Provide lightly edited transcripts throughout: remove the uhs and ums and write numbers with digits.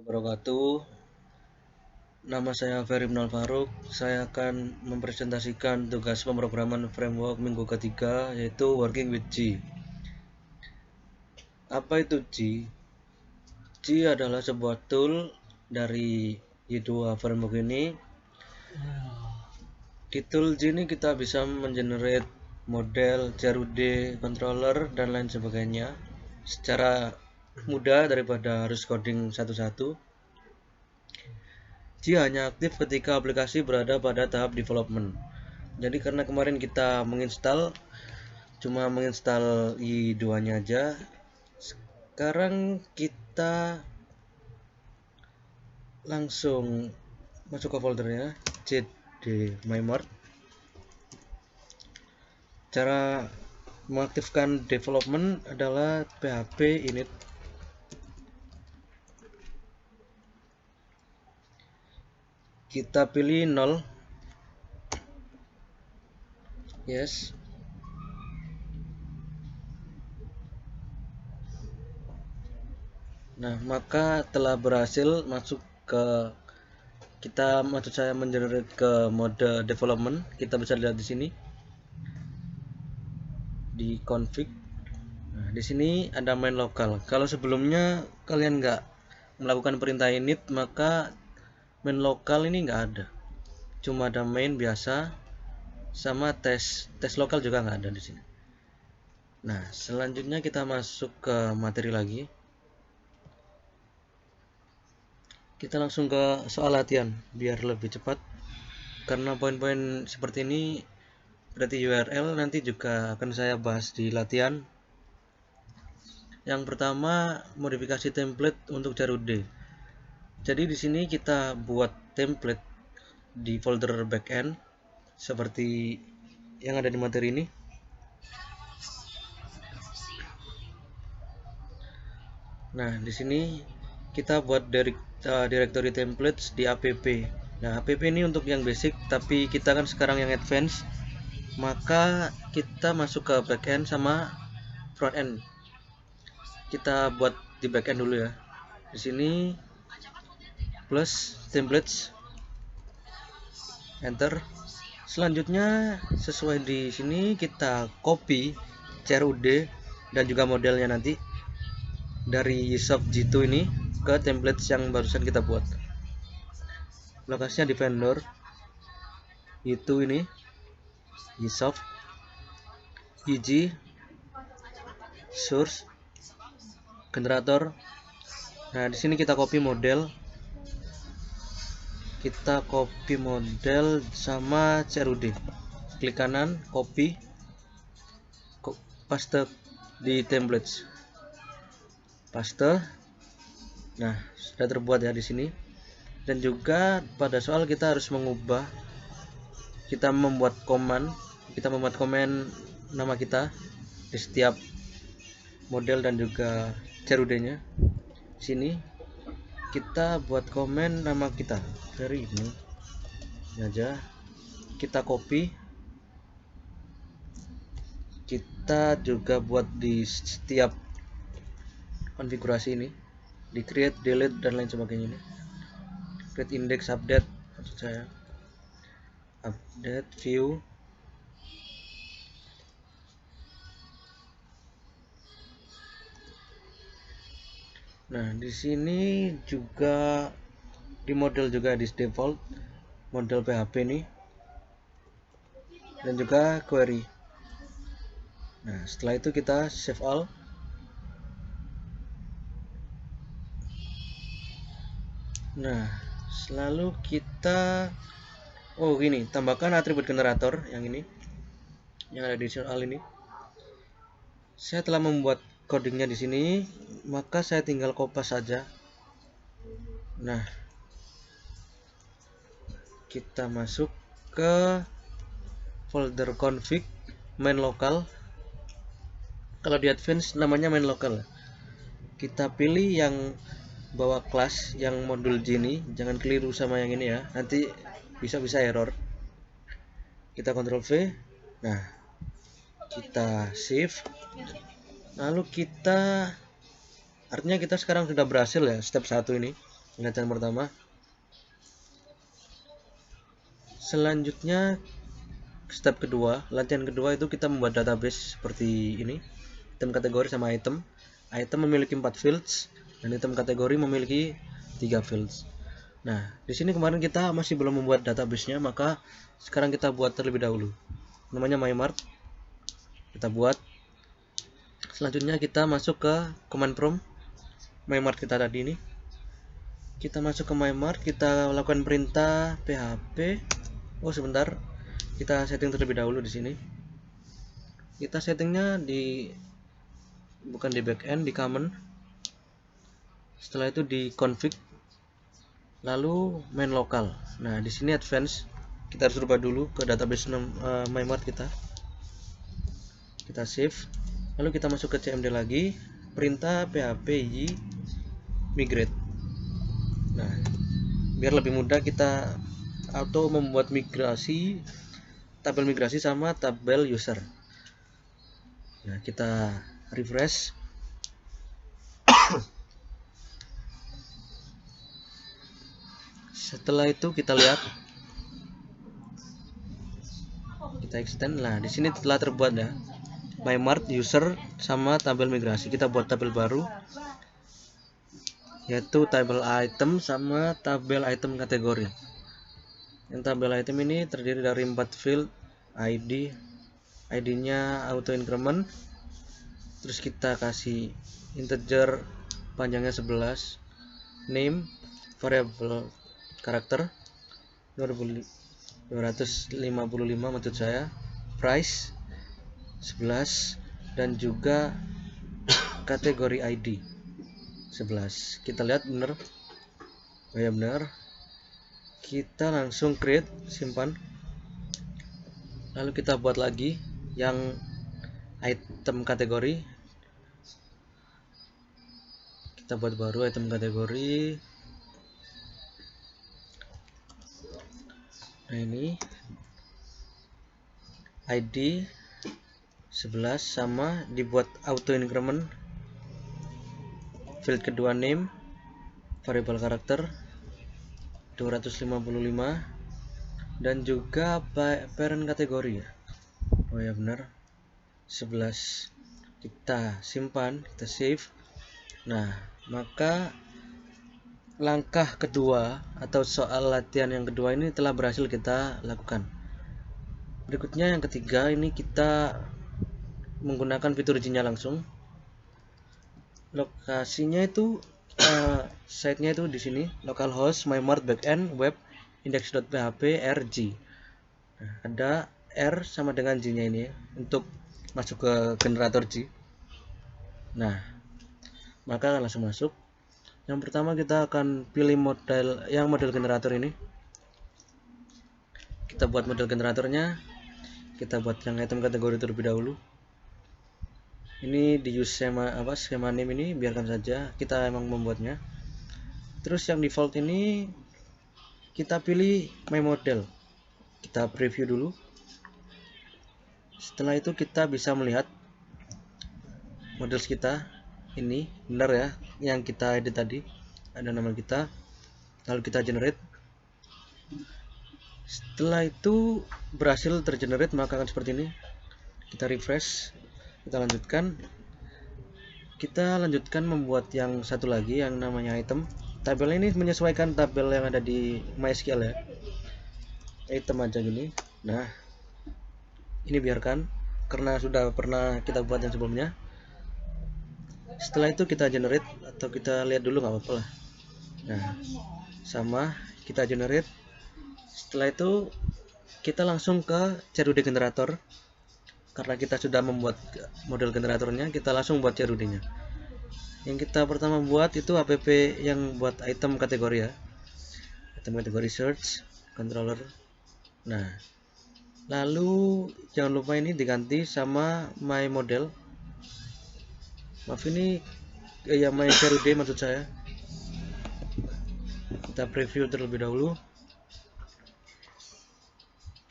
wabarakatuh. Nama saya Ferry Ibnul Faruk. Saya akan mempresentasikan tugas pemrograman framework minggu ketiga, yaitu Working with G. Apa itu G? G adalah sebuah tool dari Y2 framework ini. Di tool G ini kita bisa mengenerate model, CRUD, controller, dan lain sebagainya secara mudah daripada harus coding satu-satu. G hanya aktif ketika aplikasi berada pada tahap development. Jadi karena kemarin kita cuma menginstal i2-nya aja. Sekarang kita langsung masuk ke foldernya cd mymart. Cara mengaktifkan development adalah php init. Kita pilih 0. Yes. Nah, maka telah berhasil masuk ke maksud saya mengenerate ke mode development. Kita bisa lihat di sini di config. Nah, di sini ada main lokal. Kalau sebelumnya kalian nggak melakukan perintah init, maka main lokal ini nggak ada. Cuma ada main biasa sama tes lokal juga nggak ada di sini. Nah, selanjutnya kita masuk ke materi lagi. Kita langsung ke soal latihan biar lebih cepat. Karena poin-poin seperti ini berarti URL nanti juga akan saya bahas di latihan. Yang pertama, modifikasi template untuk CRUD. Jadi di sini kita buat template di folder backend seperti yang ada di materi ini. Nah, di sini kita buat directory templates di app. Nah, app ini untuk yang basic, tapi kita kan sekarang yang advance, maka kita masuk ke backend sama frontend. Kita buat di backend dulu ya. Di sini plus templates, enter. Selanjutnya sesuai di sini kita copy CRUD dan juga modelnya nanti dari Ubisoft G2 ini ke templates yang barusan kita buat. Lokasinya di vendor itu ini Ubisoft EG source generator. Nah, di sini kita copy model. Kita copy model sama CRUD. Klik kanan, copy, paste di templates. Paste. Nah, sudah terbuat ya di sini. Dan juga pada soal kita harus mengubah. Kita membuat komen nama kita di setiap model dan juga CRUD-nya. Sini kita buat komen nama kita dari ini aja. Kita copy, kita juga buat di setiap konfigurasi ini, di create, delete, dan lain sebagainya ini. Create index, update, maksud saya update view. Nah, di sini juga di model juga di default model PHP ini dan juga query. Nah, setelah itu kita save all. Nah, selalu kita gini, tambahkan atribut generator yang ini yang ada di soal ini. Saya telah membuat codingnya di sini, maka saya tinggal kopas saja. Nah, kita masuk ke folder config main local. Kalau di advance namanya main local. Kita pilih yang bawa kelas yang modul G ini, jangan keliru sama yang ini ya, nanti bisa error. Kita Ctrl V. Nah, kita save. Lalu artinya kita sekarang sudah berhasil ya step 1 ini latihan pertama. Selanjutnya step kedua, latihan kedua itu kita membuat database seperti ini. Item kategori sama item. Item memiliki 4 fields dan item kategori memiliki 3 fields. Nah, di sini kemarin kita masih belum membuat database-nya, maka sekarang kita buat terlebih dahulu. Namanya MyMart. Kita buat. Selanjutnya kita masuk ke command prompt MyMart kita tadi ini. Kita masuk ke MyMart, kita lakukan perintah php. Oh, sebentar. Kita setting terlebih dahulu di sini. Kita settingnya bukan di backend, di common. Setelah itu di config, lalu main lokal. Nah, di sini advance. Kita harus rubah dulu ke database MyMart kita. Kita save. Lalu kita masuk ke cmd lagi, perintah php migrate. Nah, biar lebih mudah kita auto membuat migrasi, tabel migrasi sama tabel user. Nah, kita refresh. Setelah itu kita lihat, kita extend. Nah, di sini telah terbuat ya MyMart user sama tabel migrasi. Kita buat tabel baru, yaitu tabel item sama tabel item kategori. Yang tabel item ini terdiri dari 4 field, ID-nya auto increment, terus kita kasih integer panjangnya 11, name variable karakter 255 maksud saya, price 11, dan juga kategori ID 11. Kita lihat benar. Oh ya benar. Kita langsung create, simpan. Lalu kita buat lagi yang item kategori. Kita buat baru item kategori. Nah, ini ID 11 sama dibuat auto increment. Field kedua name variable karakter 255 dan juga parent kategori ya. Oh ya benar, 11. Kita simpan, kita save. Nah, maka langkah kedua atau soal latihan yang kedua ini telah berhasil kita lakukan. Berikutnya yang ketiga, ini kita menggunakan fitur izinnya langsung. Lokasinya itu site-nya itu di sini, localhost MyMart backend web index.php rg. Nah, ada R sama dengan G-nya ini ya, untuk masuk ke generator G. Nah, maka langsung masuk. Yang pertama kita akan pilih model generator ini. Kita buat model generatornya. Kita buat yang item kategori terlebih dahulu. Ini di use schema name ini biarkan saja, kita emang membuatnya. Terus yang default ini kita pilih my model. Kita preview dulu. Setelah itu kita bisa melihat model kita ini benar ya, yang kita edit tadi ada nama kita. Lalu kita generate. Setelah itu berhasil tergenerate, maka akan seperti ini. Kita refresh, kita lanjutkan membuat yang satu lagi yang namanya item. Tabel ini menyesuaikan tabel yang ada di MySQL ya, item aja gini. Nah, ini biarkan karena sudah pernah kita buat yang sebelumnya. Setelah itu kita generate, atau kita lihat dulu nggak apa-apa lah. Nah, sama kita generate. Setelah itu kita langsung ke CRUD generator. Karena kita sudah membuat model generatornya, kita langsung buat CRUD-nya. Yang kita pertama buat itu app yang buat item kategori ya, item kategori search controller. Nah, lalu jangan lupa ini diganti sama my model. Maaf, ini ya my CRUD maksud saya. Kita preview terlebih dahulu.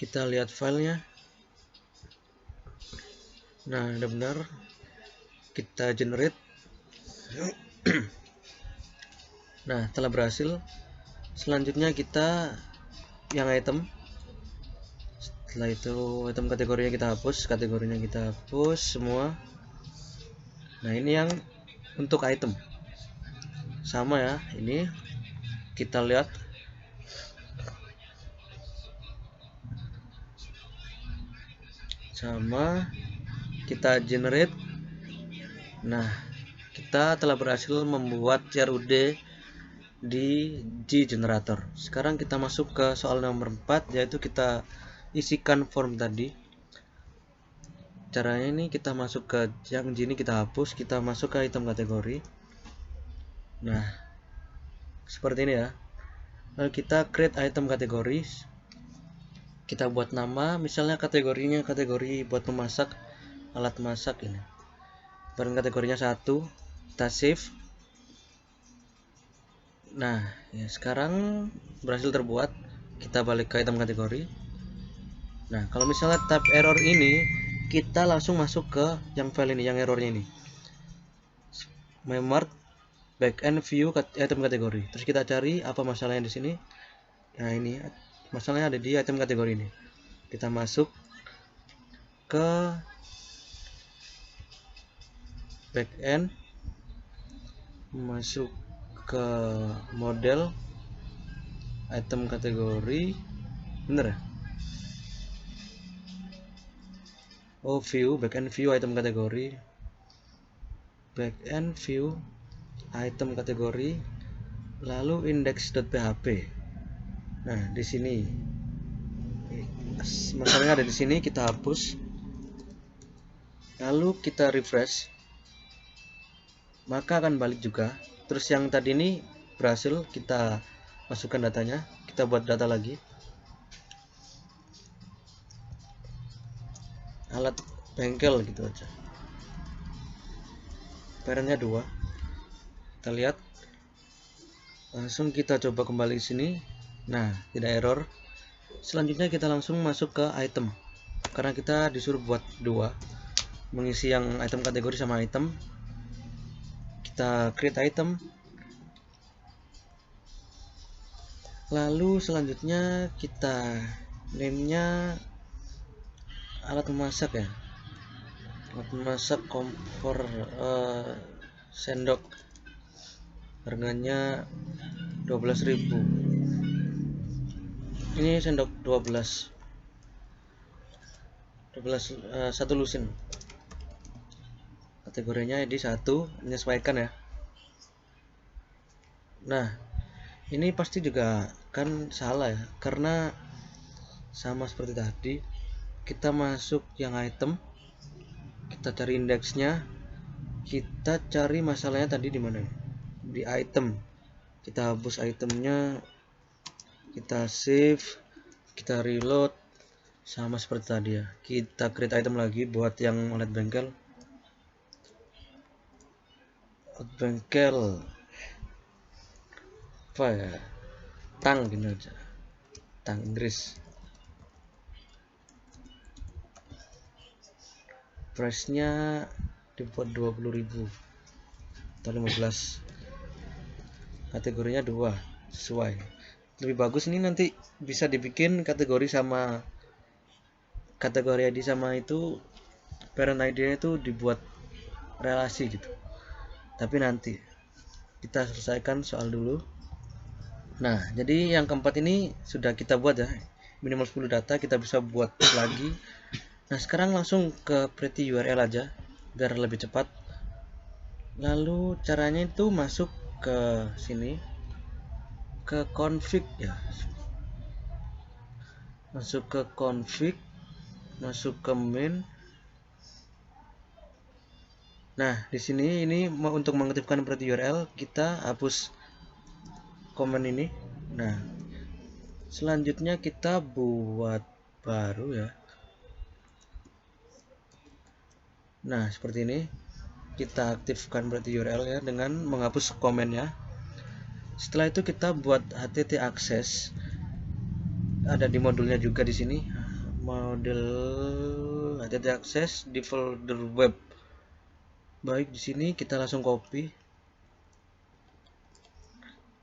Kita lihat filenya. Nah, udah benar. Kita generate. Nah, telah berhasil. Selanjutnya kita yang item. Setelah itu item kategorinya kita hapus semua. Nah, ini yang untuk item. Sama ya, ini kita lihat. Sama, kita generate. Nah, kita telah berhasil membuat CRUD di G-Generator. Sekarang kita masuk ke soal nomor 4, yaitu kita isikan form tadi. Caranya ini kita masuk ke yang ini, kita hapus, kita masuk ke item kategori. Nah, seperti ini ya. Lalu kita create item kategori. Kita buat nama, misalnya kategorinya kategori buat memasak, alat masak ini. Barang kategorinya 1, kita save. Nah, ya sekarang berhasil terbuat. Kita balik ke item kategori. Nah, kalau misalnya tab error ini, kita langsung masuk ke yang file ini, yang errornya ini. Memart backend view item kategori. Terus kita cari apa masalahnya di sini. Nah, ini masalahnya ada di item kategori ini. Kita masuk ke backend, masuk ke model item kategori, bener ya? Oh, view, backend view item kategori, backend view item kategori, lalu index.php. Nah, di sini masalahnya ada di sini, kita hapus, lalu kita refresh, maka akan balik juga. Terus yang tadi ini berhasil, kita masukkan datanya, kita buat data lagi, alat bengkel gitu aja, parentnya 2. Kita lihat, langsung kita coba kembali ke sini. Nah, tidak error. Selanjutnya kita langsung masuk ke item, karena kita disuruh buat 2, mengisi yang item kategori sama item. Kita create item, lalu selanjutnya kita name-nya alat memasak ya, alat memasak kompor sendok, harganya 12.000. Ini sendok 12 satu lusin. Kategorinya ID 1, menyesuaikan ya. Nah, ini pasti juga kan salah ya, karena sama seperti tadi. Kita masuk yang item, kita cari indeksnya, kita cari masalahnya tadi di mana, di item. Kita hapus itemnya, kita save, kita reload, sama seperti tadi ya. Kita create item lagi buat yang alat bengkel, apa ya, tang gini aja, tang Inggris. Price nya dibuat 20.000 atau 15. Kategorinya 2, sesuai. Lebih bagus ini nanti bisa dibikin kategori sama kategori ID sama itu, parent ID nya itu dibuat relasi gitu. Tapi nanti kita selesaikan soal dulu. Nah, jadi yang keempat ini sudah kita buat ya, minimal 10 data, kita bisa buat lagi. Nah, sekarang langsung ke pretty URL aja biar lebih cepat. Lalu caranya itu masuk ke sini, ke config ya, masuk ke config, masuk ke main. Nah, di sini ini untuk mengaktifkan pretty URL, kita hapus komen ini. Nah, selanjutnya kita buat baru ya. Nah, seperti ini. Kita aktifkan pretty URL ya dengan menghapus komennya. Setelah itu kita buat http access. Ada di modulnya juga di sini. Model http access di folder web. Baik, di sini kita langsung copy.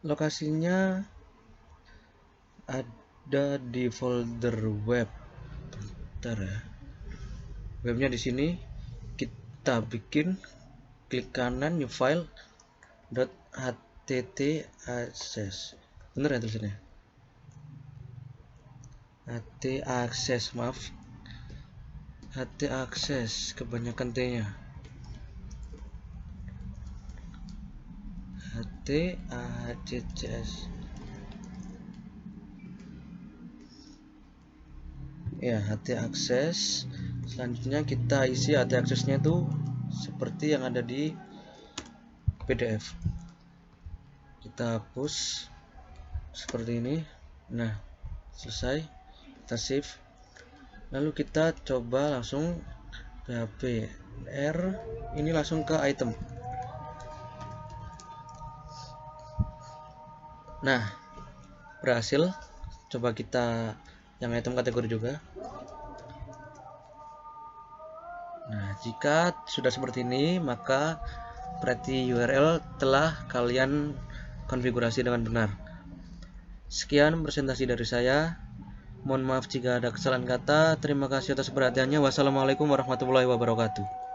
lokasinya ada di folder web. Bentar ya. Webnya di sini. Kita bikin, klik kanan new file .htaccess. Bener ya tulisannya? htaccess, maaf. htaccess kebanyakan T-nya. htaccess. Ya, htaccess. Selanjutnya kita isi htaccess-nya itu seperti yang ada di PDF. Kita hapus seperti ini. Nah, selesai. Kita save. Lalu kita coba langsung PHP R ini langsung ke item. Nah, berhasil. Coba kita yang item kategori juga. Nah, jika sudah seperti ini, maka berarti URL telah kalian konfigurasi dengan benar. Sekian presentasi dari saya. Mohon maaf jika ada kesalahan kata. Terima kasih atas perhatiannya. Wassalamualaikum warahmatullahi wabarakatuh.